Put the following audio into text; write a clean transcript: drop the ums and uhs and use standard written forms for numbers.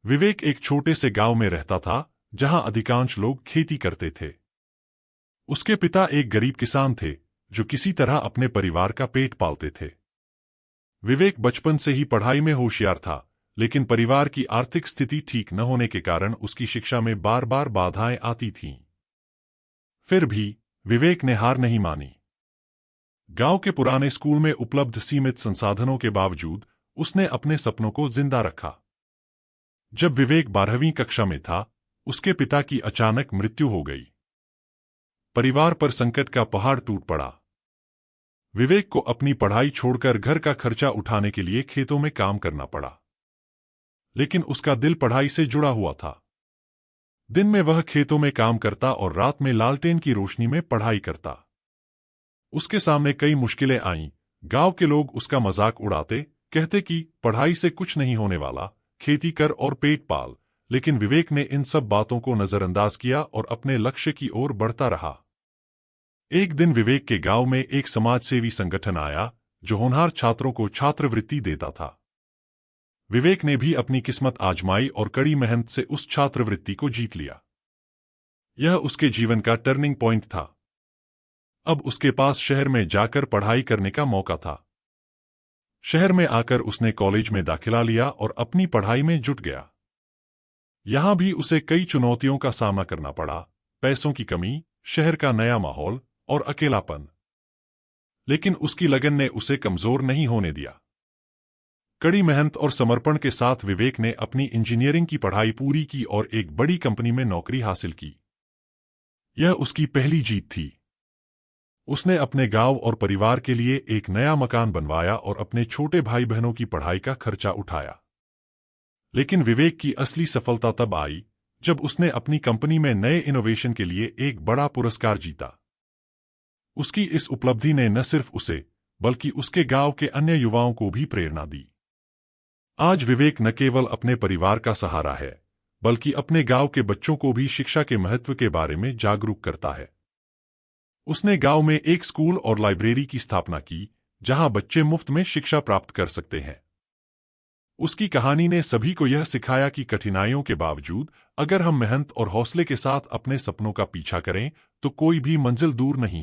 विवेक एक छोटे से गांव में रहता था जहां अधिकांश लोग खेती करते थे। उसके पिता एक गरीब किसान थे जो किसी तरह अपने परिवार का पेट पालते थे। विवेक बचपन से ही पढ़ाई में होशियार था, लेकिन परिवार की आर्थिक स्थिति ठीक न होने के कारण उसकी शिक्षा में बार बार बाधाएं आती थीं। फिर भी विवेक ने हार नहीं मानी। गांव के पुराने स्कूल में उपलब्ध सीमित संसाधनों के बावजूद उसने अपने सपनों को जिंदा रखा। जब विवेक 12वीं कक्षा में था, उसके पिता की अचानक मृत्यु हो गई। परिवार पर संकट का पहाड़ टूट पड़ा। विवेक को अपनी पढ़ाई छोड़कर घर का खर्चा उठाने के लिए खेतों में काम करना पड़ा, लेकिन उसका दिल पढ़ाई से जुड़ा हुआ था। दिन में वह खेतों में काम करता और रात में लालटेन की रोशनी में पढ़ाई करता। उसके सामने कई मुश्किलें आईं। गांव के लोग उसका मजाक उड़ाते, कहते कि पढ़ाई से कुछ नहीं होने वाला, खेती कर और पेट पाल। लेकिन विवेक ने इन सब बातों को नजरअंदाज किया और अपने लक्ष्य की ओर बढ़ता रहा। एक दिन विवेक के गांव में एक समाजसेवी संगठन आया जो होनहार छात्रों को छात्रवृत्ति देता था। विवेक ने भी अपनी किस्मत आजमाई और कड़ी मेहनत से उस छात्रवृत्ति को जीत लिया। यह उसके जीवन का टर्निंग पॉइंट था। अब उसके पास शहर में जाकर पढ़ाई करने का मौका था। शहर में आकर उसने कॉलेज में दाखिला लिया और अपनी पढ़ाई में जुट गया। यहां भी उसे कई चुनौतियों का सामना करना पड़ा, पैसों की कमी, शहर का नया माहौल और अकेलापन। लेकिन उसकी लगन ने उसे कमजोर नहीं होने दिया। कड़ी मेहनत और समर्पण के साथ विवेक ने अपनी इंजीनियरिंग की पढ़ाई पूरी की और एक बड़ी कंपनी में नौकरी हासिल की। यह उसकी पहली जीत थी। उसने अपने गांव और परिवार के लिए एक नया मकान बनवाया और अपने छोटे भाई बहनों की पढ़ाई का खर्चा उठाया। लेकिन विवेक की असली सफलता तब आई जब उसने अपनी कंपनी में नए इनोवेशन के लिए एक बड़ा पुरस्कार जीता। उसकी इस उपलब्धि ने न सिर्फ उसे बल्कि उसके गांव के अन्य युवाओं को भी प्रेरणा दी। आज विवेक न केवल अपने परिवार का सहारा है, बल्कि अपने गांव के बच्चों को भी शिक्षा के महत्व के बारे में जागरूक करता है। उसने गांव में एक स्कूल और लाइब्रेरी की स्थापना की जहां बच्चे मुफ्त में शिक्षा प्राप्त कर सकते हैं। उसकी कहानी ने सभी को यह सिखाया कि कठिनाइयों के बावजूद अगर हम मेहनत और हौसले के साथ अपने सपनों का पीछा करें तो कोई भी मंजिल दूर नहीं है।